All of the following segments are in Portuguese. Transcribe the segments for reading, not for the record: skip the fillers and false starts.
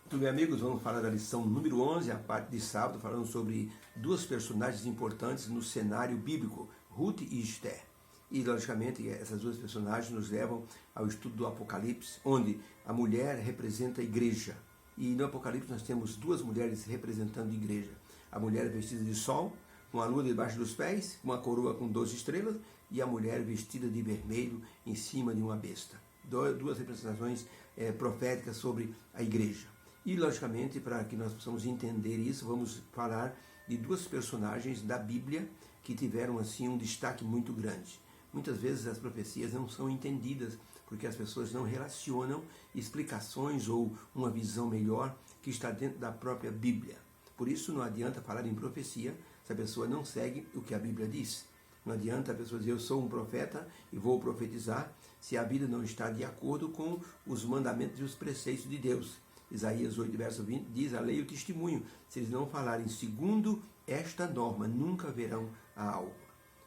Tudo bem, amigos? Vamos falar da lição número 11, a parte de sábado, falando sobre duas personagens importantes no cenário bíblico, Ruth e Esther. E, logicamente, essas duas personagens nos levam ao estudo do Apocalipse, onde a mulher representa a igreja. E no Apocalipse nós temos duas mulheres representando a igreja. A mulher vestida de sol, com a lua debaixo dos pés, uma coroa com 12 estrelas, e a mulher vestida de vermelho em cima de uma besta. Duas representações proféticas sobre a igreja. E, logicamente, para que nós possamos entender isso, vamos falar de duas personagens da Bíblia que tiveram, assim, um destaque muito grande. Muitas vezes as profecias não são entendidas, porque as pessoas não relacionam explicações ou uma visão melhor que está dentro da própria Bíblia. Por isso, não adianta falar em profecia se a pessoa não segue o que a Bíblia diz. Não adianta a pessoa dizer, eu sou um profeta e vou profetizar, se a vida não está de acordo com os mandamentos e os preceitos de Deus. Isaías 8, verso 20, diz, a lei e o testemunho, se eles não falarem segundo esta norma, nunca verão a alvo.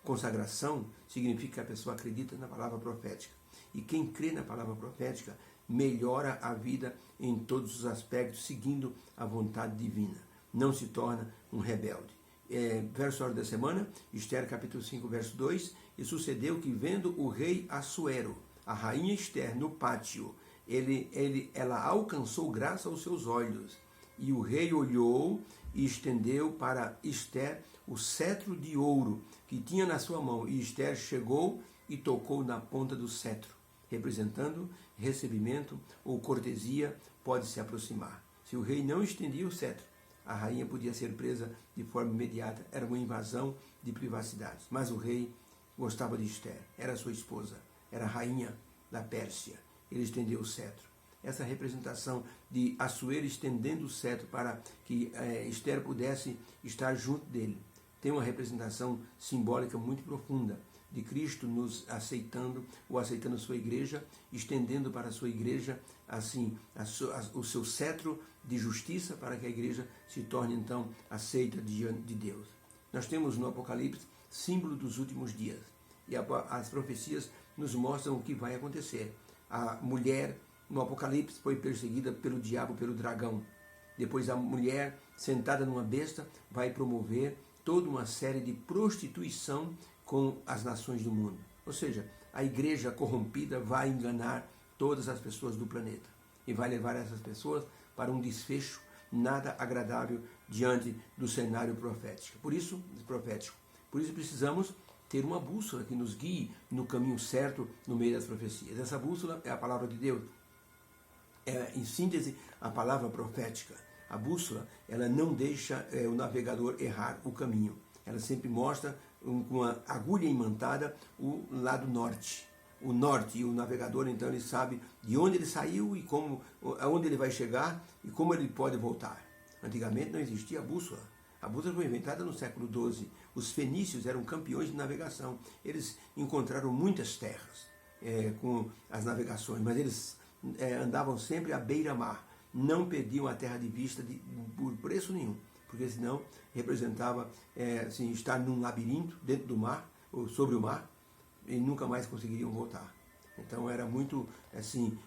Consagração significa que a pessoa acredita na palavra profética. E quem crê na palavra profética, melhora a vida em todos os aspectos, seguindo a vontade divina. Não se torna um rebelde. Verso hora da semana, Esther capítulo 5, verso 2, e sucedeu que vendo o rei Assuero, a rainha Esther no pátio, ela alcançou graça aos seus olhos. E o rei olhou e estendeu para Esther o cetro de ouro que tinha na sua mão. E Esther chegou e tocou na ponta do cetro, representando recebimento ou cortesia, pode se aproximar. Se o rei não estendia o cetro, a rainha podia ser presa de forma imediata. Era uma invasão de privacidade. Mas o rei gostava de Esther, era sua esposa, era a rainha da Pérsia. Ele estendeu o cetro. Essa representação de Assuero estendendo o cetro para que Esther pudesse estar junto dele, tem uma representação simbólica muito profunda de Cristo nos aceitando, ou aceitando a sua igreja, estendendo para a sua igreja assim o seu cetro de justiça, para que a igreja se torne então aceita diante de Deus. Nós temos no Apocalipse símbolo dos últimos dias, e as profecias nos mostram o que vai acontecer. A mulher no Apocalipse foi perseguida pelo diabo, pelo dragão. Depois a mulher, sentada numa besta, vai promover toda uma série de prostituição com as nações do mundo. Ou seja, a igreja corrompida vai enganar todas as pessoas do planeta e vai levar essas pessoas para um desfecho nada agradável diante do cenário profético. Por isso precisamos ter uma bússola que nos guie no caminho certo no meio das profecias. Essa bússola é a palavra de Deus. É, em síntese, a palavra profética. A bússola, ela não deixa o navegador errar o caminho. Ela sempre mostra com uma agulha imantada o lado norte. O norte, e o navegador, então, ele sabe de onde ele saiu e aonde ele vai chegar e como ele pode voltar. Antigamente não existia a bússola. A bússola foi inventada no século XII. Os fenícios eram campeões de navegação. Eles encontraram muitas terras com as navegações, mas eles andavam sempre à beira-mar. Não perdiam a terra de vista por preço nenhum, porque senão representava assim, estar num labirinto dentro do mar, ou sobre o mar, e nunca mais conseguiriam voltar. Então era muito assim,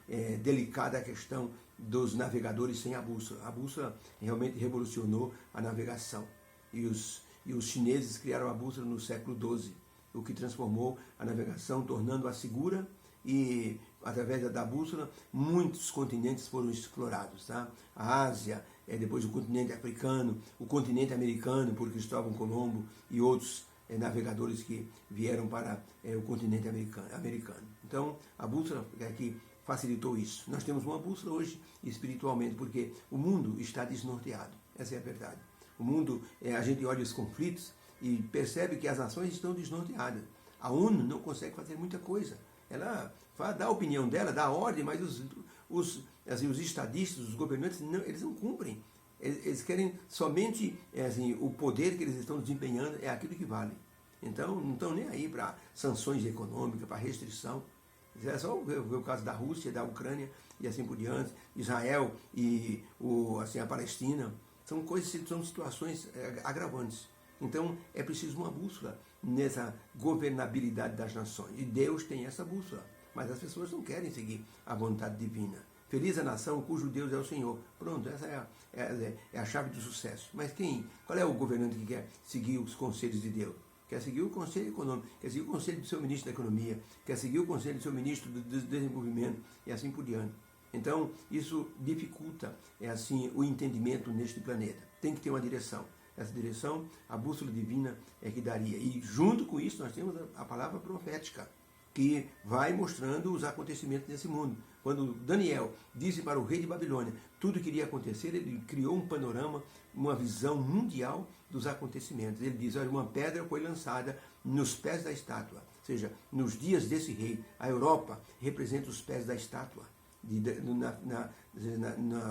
delicada a questão dos navegadores sem a bússola. A bússola realmente revolucionou a navegação. E os chineses criaram a bússola no século XII, o que transformou a navegação, tornando-a segura, e através da bússola muitos continentes foram explorados. Tá? A Ásia, depois o continente africano, o continente americano por Cristóvão Colombo e outros navegadores que vieram para o continente americano. Então, a bússola que facilitou isso. Nós temos uma bússola hoje espiritualmente, porque o mundo está desnorteado. Essa é a verdade. O mundo, a gente olha os conflitos e percebe que as nações estão desnorteadas. A ONU não consegue fazer muita coisa. Ela dá a opinião dela, dá a ordem, mas os estadistas, os governantes, eles não cumprem. Eles querem somente assim, o poder que eles estão desempenhando é aquilo que vale. Então, não estão nem aí para sanções econômicas, para restrição. É só ver o caso da Rússia, da Ucrânia e assim por diante, Israel e a Palestina. São situações agravantes. Então, é preciso uma bússola nessa governabilidade das nações. E Deus tem essa bússola. Mas as pessoas não querem seguir a vontade divina. Feliz a nação cujo Deus é o Senhor. Pronto, essa é a chave do sucesso. Mas qual é o governante que quer seguir os conselhos de Deus? Quer seguir o conselho econômico, quer seguir o conselho do seu ministro da economia, quer seguir o conselho do seu ministro do desenvolvimento e assim por diante. Então, isso dificulta o entendimento neste planeta. Tem que ter uma direção. Essa direção, a bússola divina é que daria. E junto com isso nós temos a palavra profética, que vai mostrando os acontecimentos desse mundo. Quando Daniel disse para o rei de Babilônia tudo o que iria acontecer, ele criou um panorama, uma visão mundial dos acontecimentos. Ele diz, olha, uma pedra foi lançada nos pés da estátua. Ou seja, nos dias desse rei, a Europa representa os pés da estátua.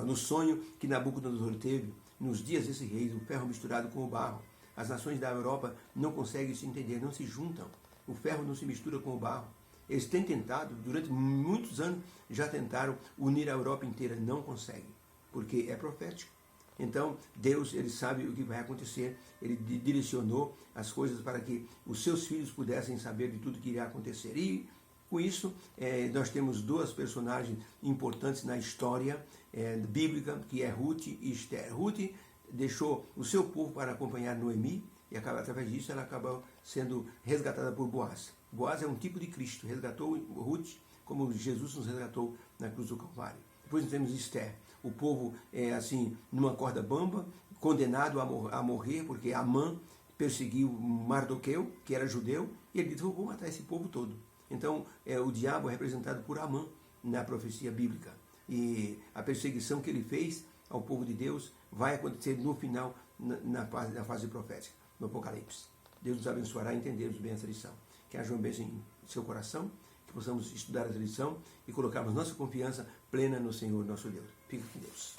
No sonho que Nabucodonosor teve, nos dias desse rei, o ferro misturado com o barro. As nações da Europa não conseguem se entender, não se juntam. O ferro não se mistura com o barro. Eles têm tentado, durante muitos anos, já tentaram unir a Europa inteira, não conseguem, porque é profético. Então, Deus, ele sabe o que vai acontecer, ele direcionou as coisas para que os seus filhos pudessem saber de tudo que iria acontecer. E, com isso, nós temos duas personagens importantes na história bíblica, que é Ruth e Esther. Ruth deixou o seu povo para acompanhar Noemi, e através disso ela acabou sendo resgatada por Boaz. Boaz é um tipo de Cristo, resgatou Ruth como Jesus nos resgatou na cruz do Calvário. Depois nós temos Esther, o povo numa corda bamba, condenado a morrer, porque Amã perseguiu Mardoqueu, que era judeu, e ele disse, vou matar esse povo todo. Então o diabo é representado por Amã na profecia bíblica. E a perseguição que ele fez ao povo de Deus vai acontecer no final, na fase profética, no Apocalipse. Deus nos abençoará e entendermos bem essa lição. Que haja uma bênção em seu coração, que possamos estudar essa lição e colocarmos nossa confiança plena no Senhor, nosso Deus. Fique com Deus.